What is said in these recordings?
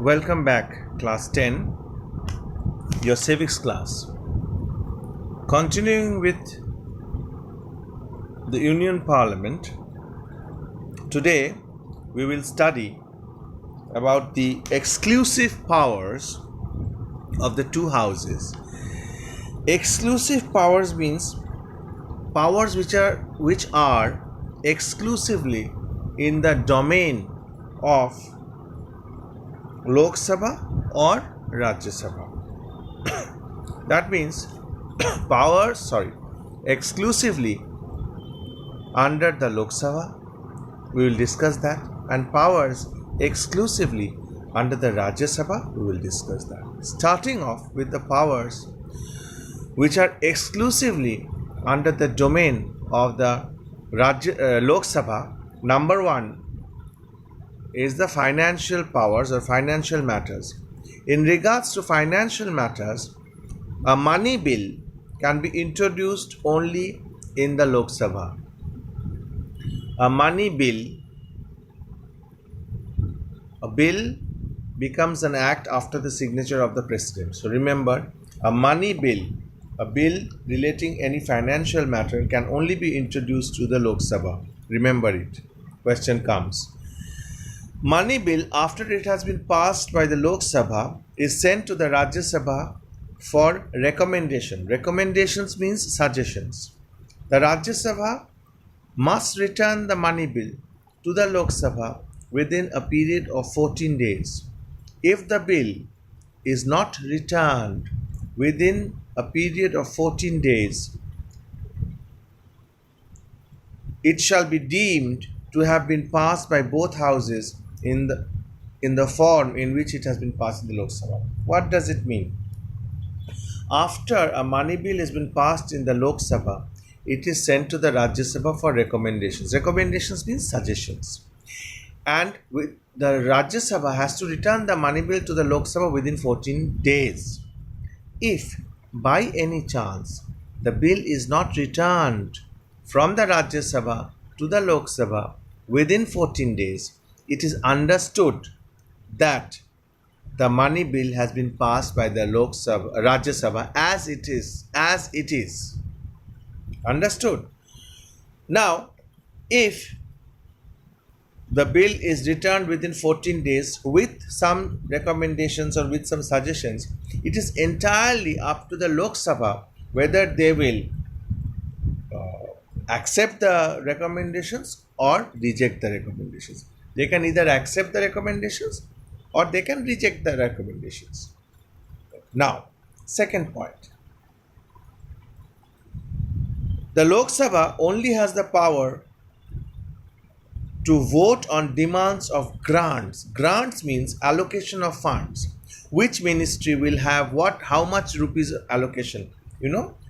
Welcome back, class 10, your civics class. Continuing with the Union Parliament, today we will study about the exclusive powers of the two houses. Exclusive powers means powers which are exclusively in the domain of Lok Sabha or Rajya Sabha. That means powers exclusively under the Lok Sabha, we will discuss that, and powers exclusively under the Rajya Sabha, we will discuss that. Starting off with the powers which are exclusively under the domain of the Lok Sabha, number one is the financial powers or financial matters. In regards to financial matters, a money bill can be introduced only in the Lok Sabha. A bill becomes an act after the signature of the president. So remember, a bill relating any financial matter can only be introduced to the Lok Sabha. Remember it. Question comes. Money bill, after it has been passed by the Lok Sabha, is sent to the Rajya Sabha for recommendation. Recommendations means suggestions. The Rajya Sabha must return the money bill to the Lok Sabha within a period of 14 days. If the bill is not returned within a period of 14 days, it shall be deemed to have been passed by both houses in the form in which it has been passed in the Lok Sabha. What does it mean? After a money bill has been passed in the Lok Sabha, it is sent to the Rajya Sabha for recommendations. Recommendations means suggestions. And the Rajya Sabha has to return the money bill to the Lok Sabha within 14 days. If by any chance the bill is not returned from the Rajya Sabha to the Lok Sabha within 14 days, it is understood that the money bill has been passed by the Rajya Sabha as it is. Understood? Now, if the bill is returned within 14 days with some recommendations or with some suggestions, it is entirely up to the Lok Sabha whether they will accept the recommendations or reject the recommendations. They can either accept the recommendations or they can reject the recommendations. Now, second point. The Lok Sabha only has the power to vote on demands of grants. Grants means allocation of funds. Which ministry will have what, how much rupees allocation?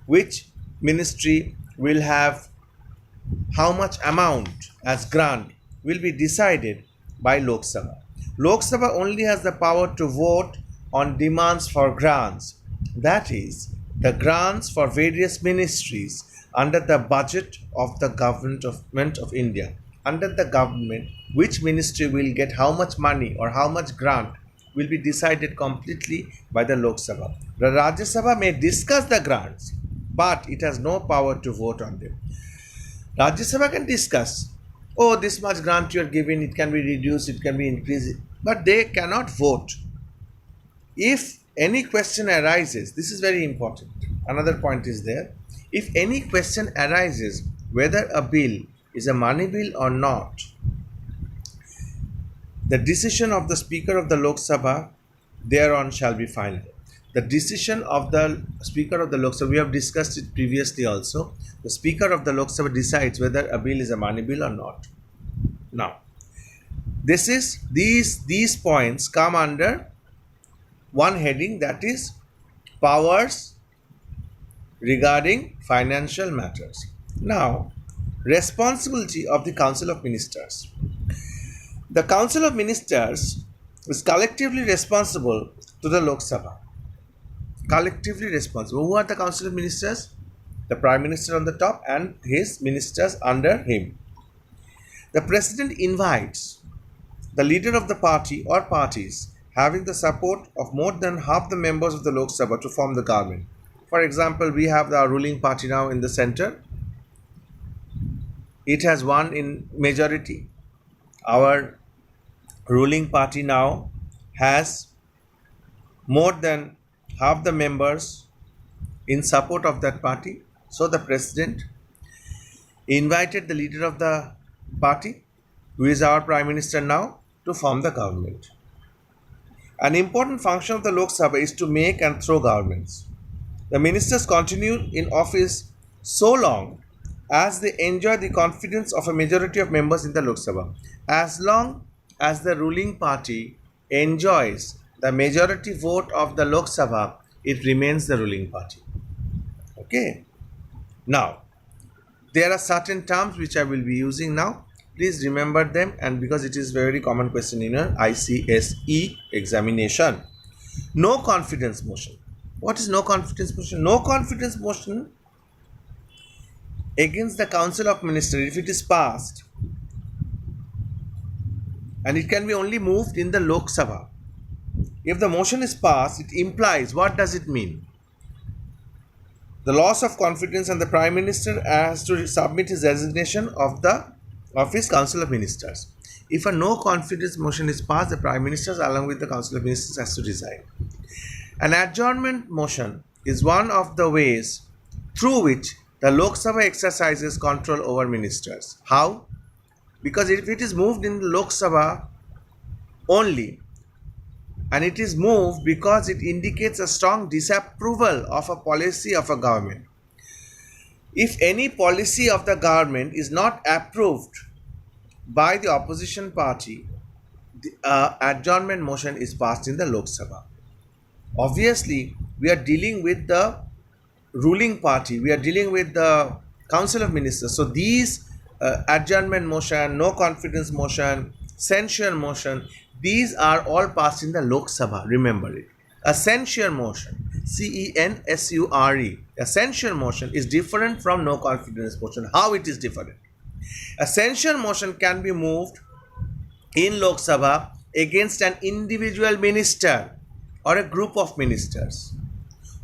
Which ministry will have how much amount as grant will be decided by Lok Sabha. Lok Sabha only has the power to vote on demands for grants. That is, the grants for various ministries under the budget of the government of India. Under the government, which ministry will get how much money or how much grant will be decided completely by the Lok Sabha. The Rajya Sabha may discuss the grants, but it has no power to vote on them. Rajya Sabha can discuss, this much grant you are giving, it can be reduced, it can be increased, but they cannot vote. If any question arises, this is very important, another point is there. If any question arises whether a bill is a money bill or not, the decision of the Speaker of the Lok Sabha thereon shall be final. The decision of the Speaker of the Lok Sabha, we have discussed it previously also. The Speaker of the Lok Sabha decides whether a bill is a money bill or not. Now, these points come under one heading, that is powers regarding financial matters. Now, responsibility of the Council of Ministers. The Council of Ministers is collectively responsible to the Lok Sabha. Collectively responsible. Who are the Council of Ministers? The Prime Minister on the top and his ministers under him. The President invites the leader of the party or parties having the support of more than half the members of the Lok Sabha to form the government. For example, we have the ruling party now in the center. It has won in majority. Our ruling party now has more than half the members in support of that party. So the president invited the leader of the party, who is our prime minister now, to form the government. An important function of the Lok Sabha is to make and throw governments. The ministers continue in office so long as they enjoy the confidence of a majority of members in the Lok Sabha. As long as the ruling party enjoys the majority vote of the Lok Sabha, it remains the ruling party. Okay. Now, there are certain terms which I will be using now. Please remember them, and because it is very common question in your ICSE examination. No confidence motion. What is no confidence motion? No confidence motion against the Council of Ministers, if it is passed, and it can be only moved in the Lok Sabha. If the motion is passed, it implies, what does it mean? The loss of confidence, and the Prime Minister has to submit his resignation of his Council of Ministers. If a no confidence motion is passed, the Prime Minister along with the Council of Ministers has to resign. An adjournment motion is one of the ways through which the Lok Sabha exercises control over ministers. How? Because if it is moved in the Lok Sabha only, and it is moved because it indicates a strong disapproval of a policy of a government. If any policy of the government is not approved by the opposition party, the adjournment motion is passed in the Lok Sabha. Obviously, we are dealing with the ruling party, we are dealing with the Council of Ministers. So these adjournment motion, no confidence motion, censure motion, these are all passed in the Lok Sabha. Remember it. A censure motion, CENSURE, a censure motion is different from no confidence motion. How it is different? A censure motion can be moved in Lok Sabha against an individual minister or a group of ministers,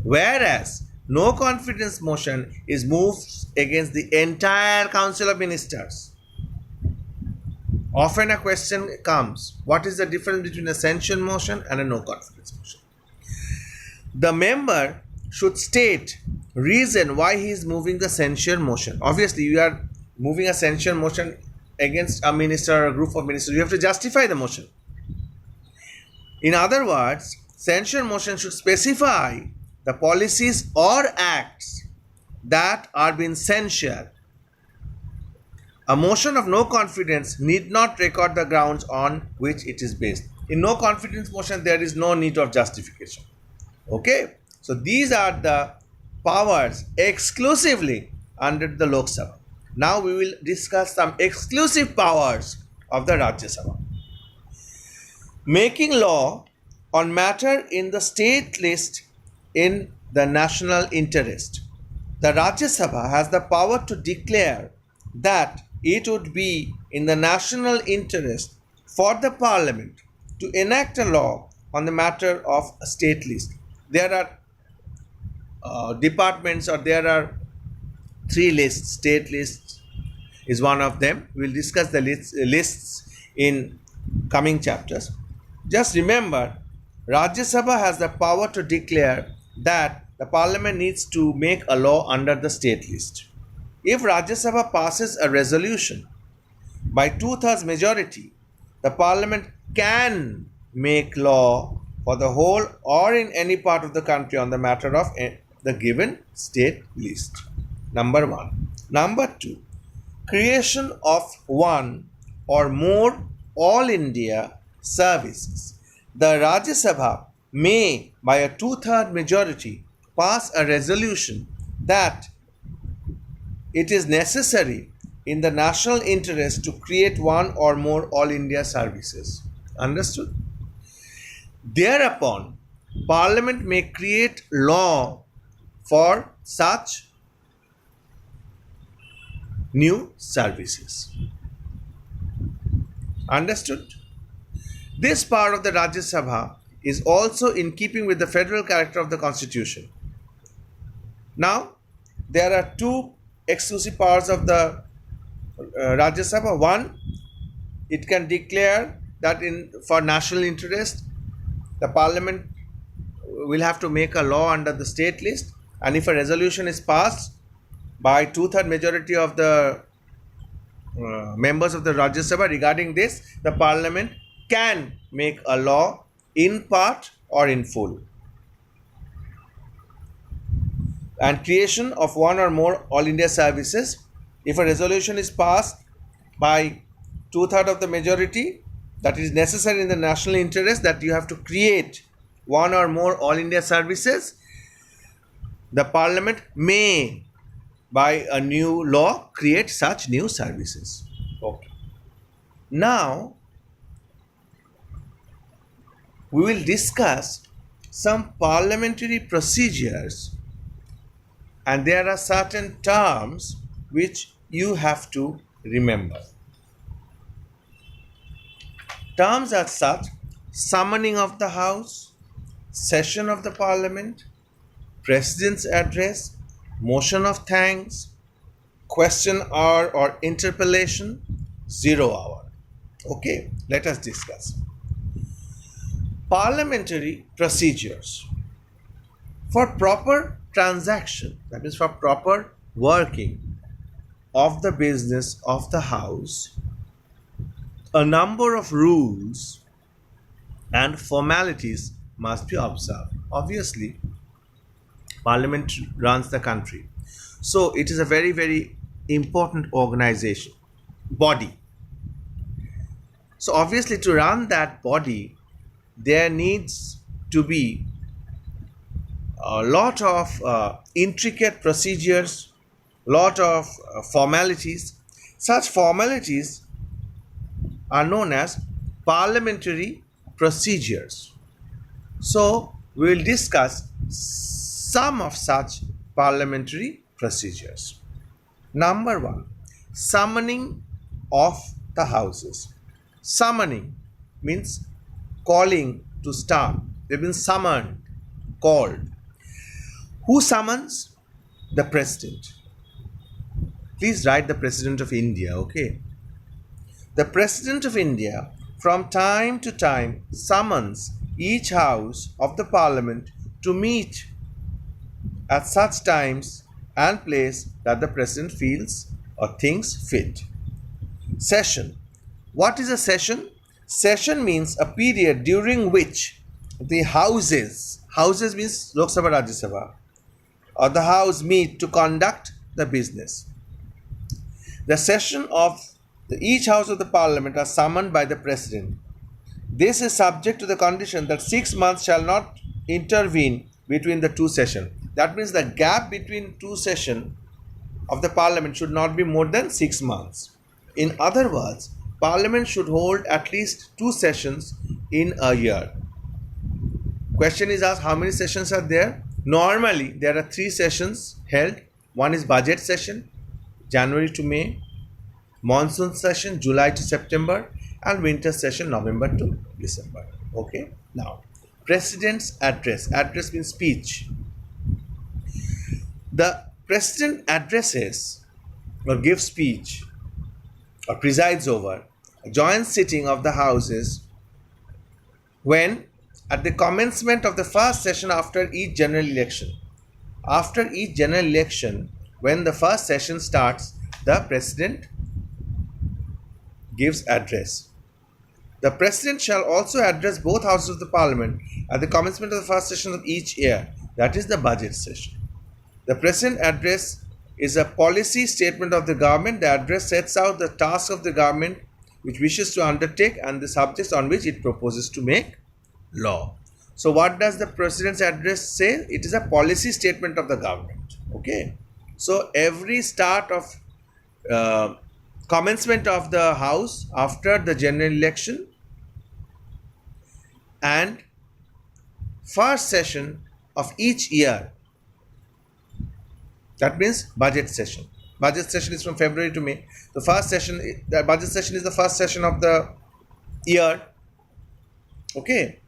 whereas no confidence motion is moved against the entire Council of Ministers. Often a question comes, what is the difference between a censure motion and a no confidence motion? The member should state reason why he is moving the censure motion. Obviously, you are moving a censure motion against a minister or a group of ministers. You have to justify the motion. In other words, censure motion should specify the policies or acts that are being censured. A motion of no confidence need not record the grounds on which it is based. In no confidence motion, there is no need of justification. Okay, so these are the powers exclusively under the Lok Sabha. Now we will discuss some exclusive powers of the Rajya Sabha. Making law on matter in the state list in the national interest. The Rajya Sabha has the power to declare that it would be in the national interest for the Parliament to enact a law on the matter of a state list. There are departments, or there are three lists. State list is one of them. We will discuss the lists in coming chapters. Just remember, Rajya Sabha has the power to declare that the Parliament needs to make a law under the state list. If Rajya Sabha passes a resolution by 2/3 majority, the Parliament can make law for the whole or in any part of the country on the matter of the given state list. Number 1. Number 2. Creation of one or more All India services. The Rajya Sabha may, by a 2/3 majority, pass a resolution that it is necessary in the national interest to create one or more All India services. Understood? Thereupon, Parliament may create law for such new services. Understood? This part of the Rajya Sabha is also in keeping with the federal character of the Constitution. Now, there are two exclusive powers of the Rajya Sabha. One, it can declare that for national interest, the Parliament will have to make a law under the state list, and if a resolution is passed by two-third majority of the members of the Rajya Sabha regarding this, the Parliament can make a law in part or in full. And creation of one or more All India services. If a resolution is passed by two-thirds of the majority, that is necessary in the national interest that you have to create one or more All India services, the Parliament may, by a new law, create such new services. Okay. Now, we will discuss some parliamentary procedures, and there are certain terms which you have to remember. Terms are such: summoning of the House, session of the Parliament, President's address, motion of thanks, question hour or interpellation, 0 hour. Okay, let us discuss. Parliamentary procedures. For proper transaction, that means for proper working of the business of the House, a number of rules and formalities must be observed. Obviously, Parliament runs the country, so it is a very, very important organization, body. So obviously, to run that body, there needs to be a lot of intricate procedures, lot of formalities. Such formalities are known as parliamentary procedures. So we will discuss some of such parliamentary procedures. Number 1, summoning of the houses. Summoning means calling to start. They've been summoned, called. Who summons? The President. Please write the President of India, okay? The President of India from time to time summons each house of the Parliament to meet at such times and place that the President feels or thinks fit. Session. What is a session? Session means a period during which the houses means Lok Sabha, Rajya Sabha, or the House meet to conduct the business. The session of each house of the Parliament are summoned by the President. This is subject to the condition that 6 months shall not intervene between the two sessions. That means the gap between two sessions of the Parliament should not be more than 6 months. In other words, Parliament should hold at least 2 sessions in a year. Question is asked, how many sessions are there? Normally, there are 3 sessions held. One is budget session, January to May, monsoon session, July to September, and winter session, November to December. Okay. Now, President's address. Address means speech. The President addresses or gives speech or presides over a joint sitting of the Houses when at the commencement of the first session after each general election. After each general election, when the first session starts, the President gives address. The President shall also address both houses of the Parliament at the commencement of the first session of each year, that is the budget session. The President address is a policy statement of the government. The address sets out the task of the government which wishes to undertake and the subjects on which it proposes to make law. So what does the President's address say? It is a policy statement of the government. Okay. So every start of commencement of the House after the general election and first session of each year, that means budget session. Budget session is from February to May. The budget session is the first session of the year. Okay.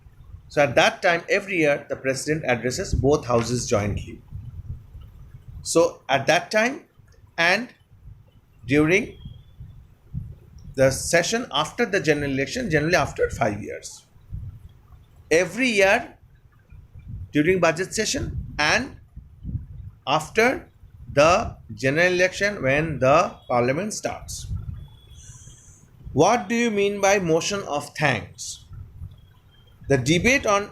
So at that time, every year, the president addresses both houses jointly. So at that time and during the session after the general election, generally after 5 years. Every year during budget session and after the general election when the parliament starts. What do you mean by motion of thanks? The debate on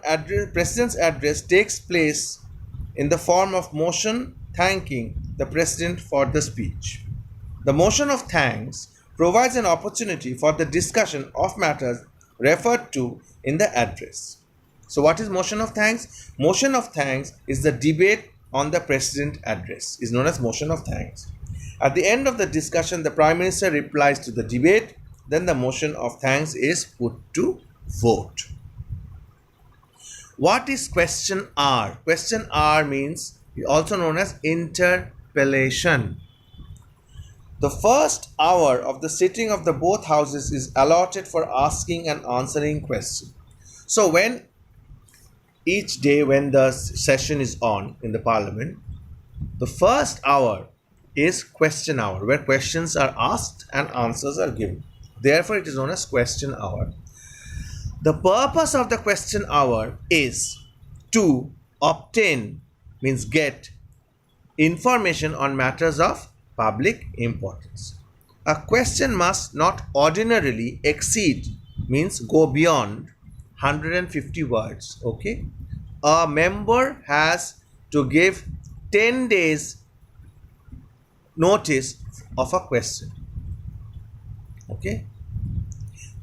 president's address takes place in the form of motion thanking the president for the speech. The motion of thanks provides an opportunity for the discussion of matters referred to in the address. So what is motion of thanks? Motion of thanks is the debate on the president address, is known as motion of thanks. At the end of the discussion, the Prime Minister replies to the debate, then the motion of thanks is put to vote. What is question hour? Question hour means also known as interpellation. The first hour of the sitting of the both houses is allotted for asking and answering questions. So when each day when the session is on in the parliament, the first hour is question hour, where questions are asked and answers are given. Therefore, it is known as question hour. The purpose of the question hour is to obtain, means get, information on matters of public importance. A question must not ordinarily exceed, means go beyond 150 words. Okay, a member has to give 10 days notice of a question. Okay,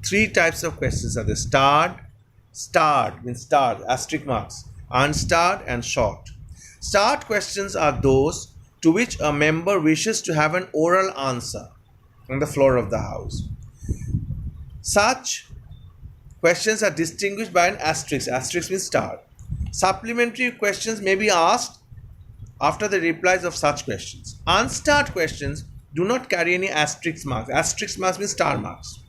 three types of questions are there: starred means starred, asterisk marks, unstarred and short. Starred questions are those to which a member wishes to have an oral answer on the floor of the House. Such questions are distinguished by an asterisk. Asterisk means starred. Supplementary questions may be asked after the replies of such questions. Unstarred questions do not carry any asterisk marks. Asterisk marks means star marks.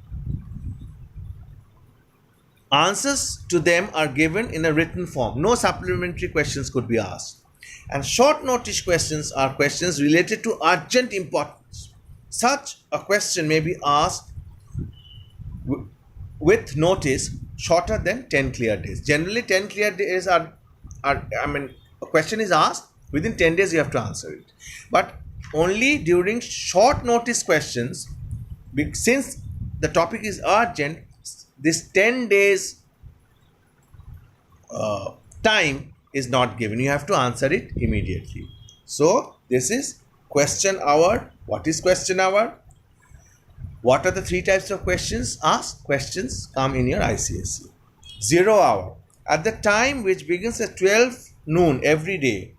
Answers to them are given in a written form. No supplementary questions could be asked. And short notice questions are questions related to urgent importance. Such a question may be asked with notice shorter than 10 clear days. Generally 10 clear days a question is asked, within 10 days you have to answer it. But only during short notice questions, since the topic is urgent, this 10 days time is not given. You have to answer it immediately. So this is question hour. What is question hour? What are the three types of questions asked? Questions come in your ICSE. 0 hour. At the time which begins at 12 noon every day,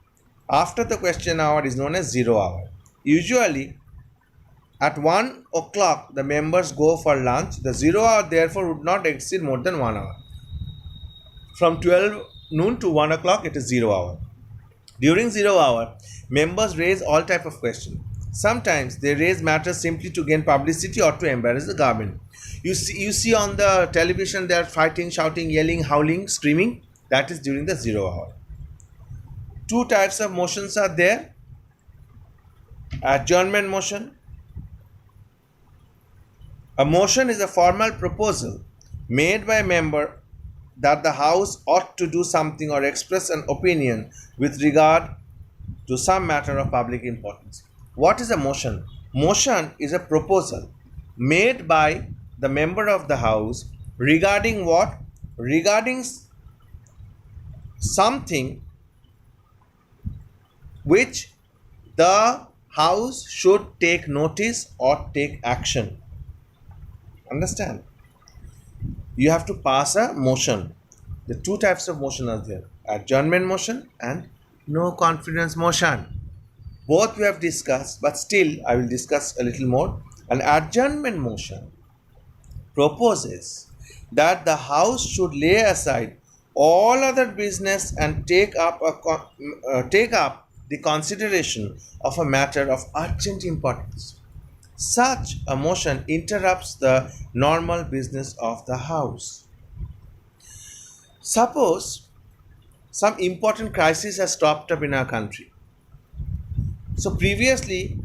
after the question hour is known as 0 hour. Usually at 1 o'clock the members go for lunch. The 0 hour therefore would not exceed more than 1 hour. From 12 noon to 1 o'clock it is 0 hour. During 0 hour, members raise all type of questions. Sometimes they raise matters simply to gain publicity or to embarrass the government. You see on the television they are fighting, shouting, yelling, howling, screaming. That is during the 0 hour. Two types of motions are there. Adjournment motion. A motion is a formal proposal made by a member that the House ought to do something or express an opinion with regard to some matter of public importance. What is a motion? Motion is a proposal made by the member of the House regarding what? Regarding something which the House should take notice or take action. Understand? You have to pass a motion. The two types of motion are there: adjournment motion and no confidence motion. Both we have discussed, but still I will discuss a little more. An adjournment motion proposes that the House should lay aside all other business and take up the consideration of a matter of urgent importance. Such a motion interrupts the normal business of the House. Suppose some important crisis has cropped up in our country. So previously,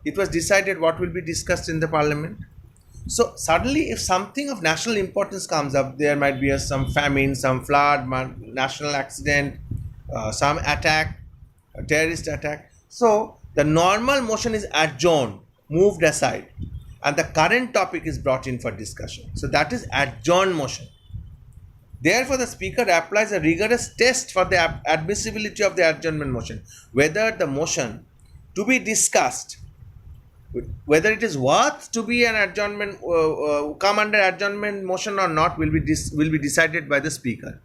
it was decided what will be discussed in the parliament. So suddenly, if something of national importance comes up, there might be some famine, some flood, national accident, some attack, a terrorist attack. So the normal motion is adjourned, moved aside, and the current topic is brought in for discussion. So that is adjourned motion. Therefore, the Speaker applies a rigorous test for the admissibility of the adjournment motion, whether the motion to be discussed, whether it is worth to be an adjournment, come under adjournment motion or not, will be decided by the Speaker.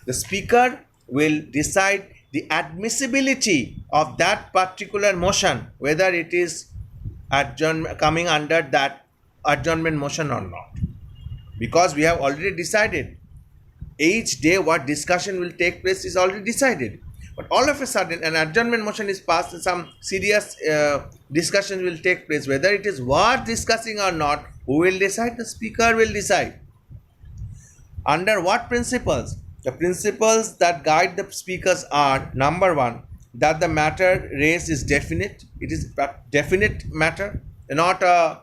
The Speaker will decide the admissibility of that particular motion, whether it is coming under that adjournment motion or not, because we have already decided. Each day what discussion will take place is already decided. But all of a sudden an adjournment motion is passed and some serious discussion will take place. Whether it is worth discussing or not, who will decide? The Speaker will decide. Under what principles? The principles that guide the speakers are: number one, that the matter raised is definite. It is a definite matter, not a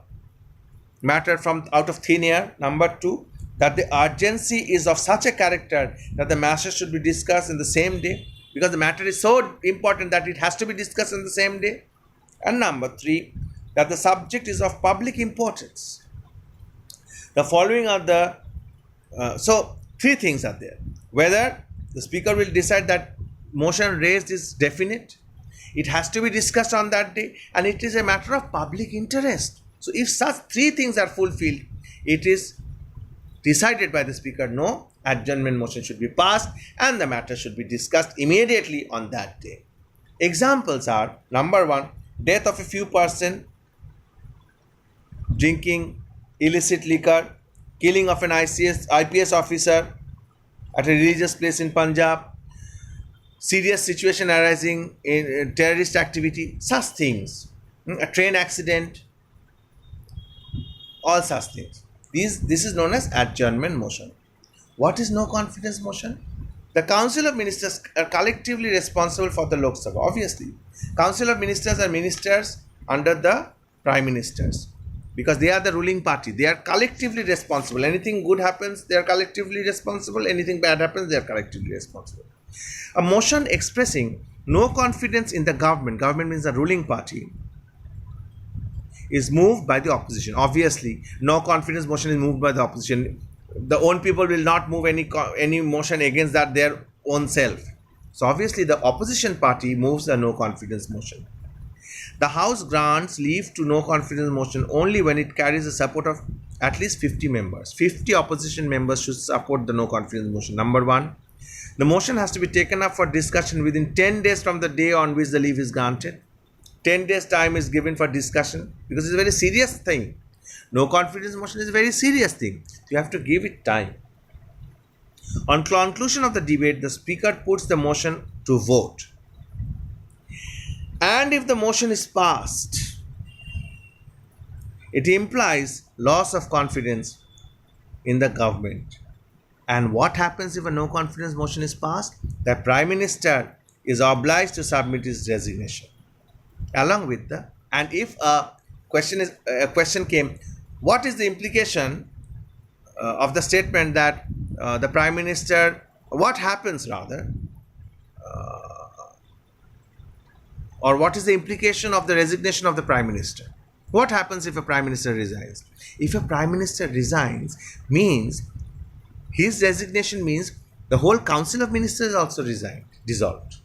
matter from out of thin air. Number two, that the urgency is of such a character that the matter should be discussed in the same day, because the matter is so important that it has to be discussed in the same day. And number three, that the subject is of public importance. The following are the so three things are there: whether the Speaker will decide that motion raised is definite, it has to be discussed on that day, and it is a matter of public interest. So if such three things are fulfilled, it is decided by the Speaker, no, adjournment motion should be passed and the matter should be discussed immediately on that day. Examples are: number one, death of a few person drinking illicit liquor, killing of an IPS officer at a religious place in Punjab, serious situation arising in terrorist activity, such things, a train accident, all such things. This is known as adjournment motion. What is no confidence motion? The Council of Ministers are collectively responsible for the Lok Sabha. Obviously, Council of Ministers are ministers under the Prime Ministers, because they are the ruling party. They are collectively responsible. Anything good happens, they are collectively responsible. Anything bad happens, they are collectively responsible. A motion expressing no confidence in the government means the ruling party, is moved by the opposition. Obviously, no confidence motion is moved by the opposition. The own people will not move any motion against that their own self. So obviously the opposition party moves the no confidence motion. The House grants leave to no confidence motion only when it carries the support of at least 50 members. 50 opposition members should support the no confidence motion. Number one, the motion has to be taken up for discussion within 10 days from the day on which the leave is granted. 10 days time is given for discussion, because it's a very serious thing. No confidence motion is a very serious thing. You have to give it time. On conclusion of the debate, the Speaker puts the motion to vote. And if the motion is passed, it implies loss of confidence in the government. And what happens if a no confidence motion is passed? The Prime Minister is obliged to submit his resignation. Along with the, and if a question came, what is the implication of the statement that the Prime Minister, what happens rather, or what is the implication of the resignation of the Prime Minister? What happens if a Prime Minister resigns? If a Prime Minister resigns, means his resignation means the whole Council of Ministers also dissolved.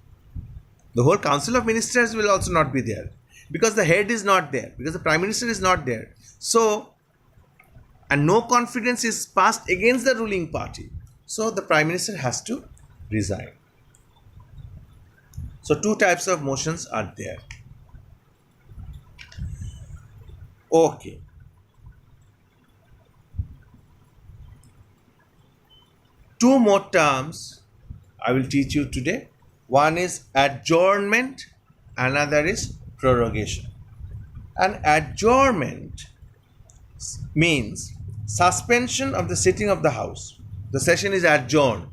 The whole Council of Ministers will also not be there, because the head is not there, because the Prime Minister is not there. So, and no confidence is passed against the ruling party. So, the Prime Minister has to resign. So, two types of motions are there. Okay. Two more terms I will teach you today. One is adjournment, another is prorogation. An adjournment means suspension of the sitting of the House. The session is adjourned.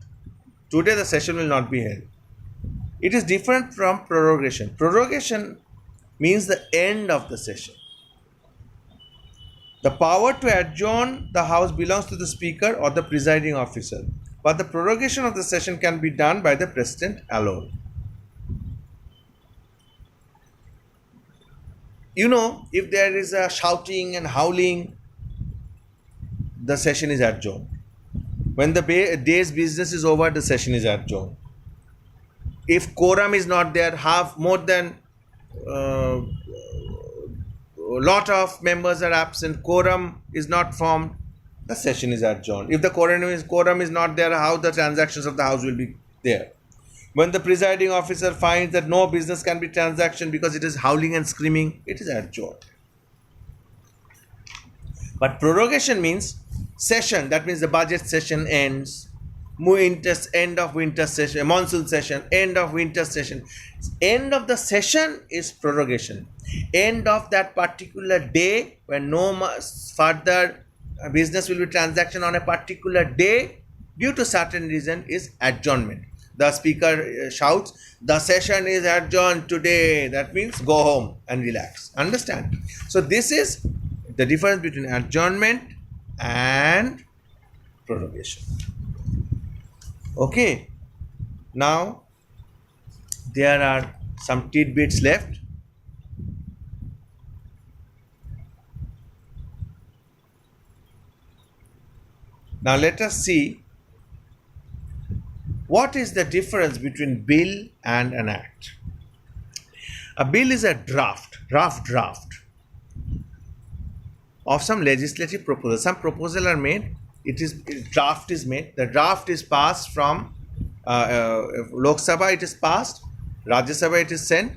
Today the session will not be held. It is different from prorogation. Prorogation means the end of the session. The power to adjourn the House belongs to the Speaker or the presiding officer, but the prorogation of the session can be done by the President alone. You know, if there is a shouting and howling, the session is adjourned. When the day's business is over, the session is adjourned. If quorum is not there, more than lot of members are absent, quorum is not formed, the session is adjourned. If the quorum is not there, how the transactions of the House will be there? When the presiding officer finds that no business can be transacted because it is howling and screaming, it is adjourned. But prorogation means session, that means the budget session ends, end of winter session, monsoon session, end of winter session. End of the session is prorogation. End of that particular day when no further business will be transacted on a particular day due to certain reason is adjournment. The speaker shouts, the session is adjourned today. That means go home and relax. Understand? So this is the difference between adjournment and prorogation. Okay. Now there are some tidbits left. Now let us see what is the difference between bill and an act. A bill is a draft of some legislative proposal. Some proposal are made, draft is made, the draft is passed from Lok Sabha, it is passed, Rajya Sabha it is sent,